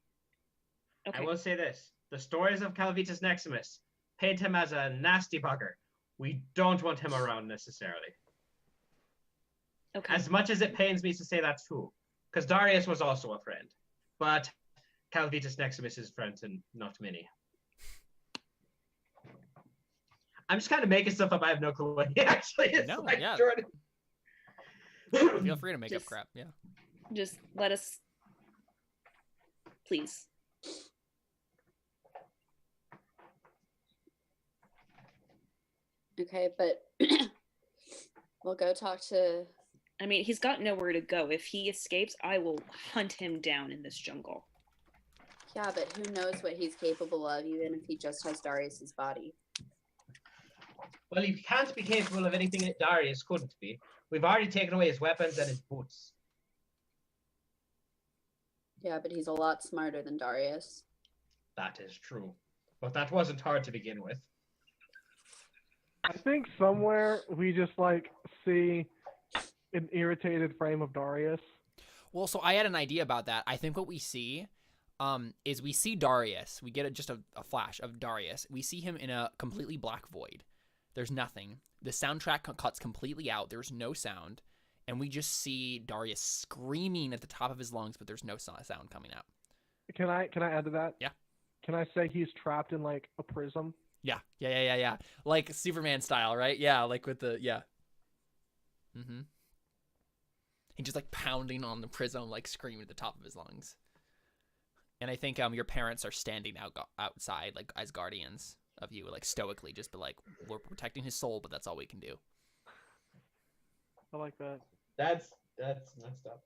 Okay. I will say this. The stories of Calvitas Neximus paint him as a nasty bugger. We don't want him around necessarily. Okay. As much as it pains me to say that's true. Because Darius was also a friend. But Calvitas Neximus is friends and not many. I'm just kind of making stuff up. I have no clue what he actually is. No, like, yeah. Jordan. Feel free to make up Just- crap, yeah. Just let us, please. Okay, but we'll go talk to. I mean, he's got nowhere to go. If he escapes, I will hunt him down in this jungle. Yeah, but who knows what he's capable of, even if he just has Darius's body. Well, he can't be capable of anything that Darius couldn't be. We've already taken away his weapons and his boots. Yeah, but he's a lot smarter than Darius. That is true. But that wasn't hard to begin with. I think somewhere we just like see an irritated frame of Darius. Well, so I had an idea about that. I think what we see is we see Darius. We get just a flash of Darius. We see him in a completely black void. There's nothing. The soundtrack cuts completely out. There's no sound. And we just see Darius screaming at the top of his lungs, but there's no sound coming out. Can I add to that? Yeah. Can I say he's trapped in like a prism? Yeah. Like Superman style, right? Yeah, like with the, yeah. Mm-hmm. He's just like pounding on the prism, like screaming at the top of his lungs. And I think your parents are standing outside, like as guardians of you, like stoically, just be like, we're protecting his soul, but that's all we can do. I like that. That's messed up.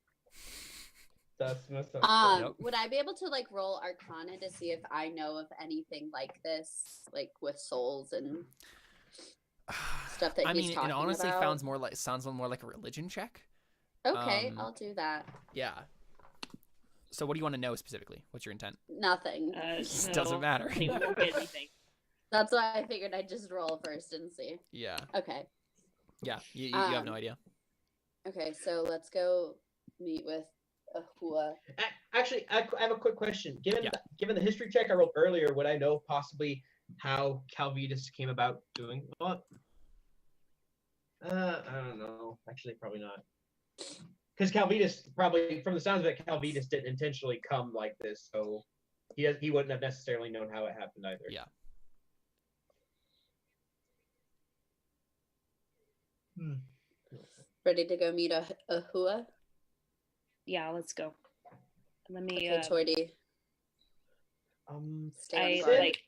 That's messed up. Yep. Would I be able to like roll Arcana to see if I know of anything like this, like with souls and stuff that I he's mean, talking it honestly about? sounds more like a religion check. Okay, I'll do that. Yeah. So what do you want to know specifically? What's your intent? Nothing. It doesn't matter. You won't get anything. That's why I figured I'd just roll first and see. Yeah. Okay. Yeah. You have no idea. Okay, so let's go meet with Ahua. Actually, I have a quick question. Given the history check I rolled earlier, would I know possibly how Calvitus came about doing what? I don't know. Actually, probably not. Because Calvitus probably, from the sounds of it, Calvitus didn't intentionally come like this, so he wouldn't have necessarily known how it happened either. Yeah. Ready to go meet Ahua? Yeah, let's go. Let me. Okay, Tordy. Stay on guard.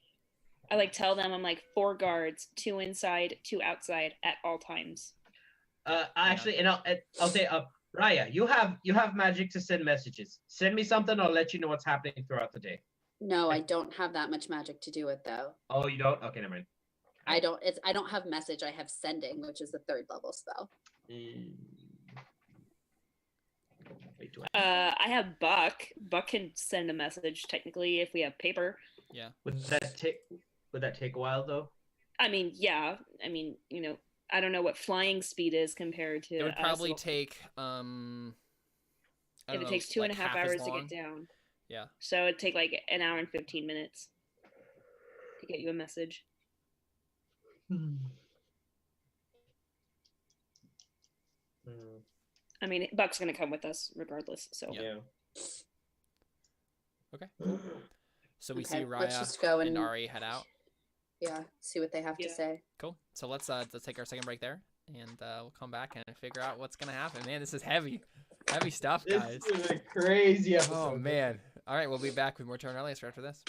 I tell them I'm like 4 guards, 2 inside, 2 outside at all times. Actually, and I'll say, Raya, you have magic to send messages. Send me something, I'll let you know what's happening throughout the day. No, I don't have that much magic to do it though. Oh, you don't? Okay, never mind. I don't have message. I have sending, which is the 3rd level spell. Wait, I have Buck. Buck can send a message technically if we have paper. Yeah. Would that take a while though? I mean, yeah. I mean, I don't know what flying speed is compared to. It would probably us. take If it takes 2.5 hours to get down. Yeah. So it'd take like an hour and 15 minutes to get you a message. I mean, Buck's gonna come with us regardless. So Yeah. Okay. So we Okay, see let's Raya just go and and- Ari head out. Yeah, see what they have to Yeah. say. Cool. So let's take our second break there, and we'll come back and figure out what's gonna happen. Man, this is heavy stuff, guys. This is a crazy episode. Oh man. All right, we'll be back with more Terra Nullius right after this.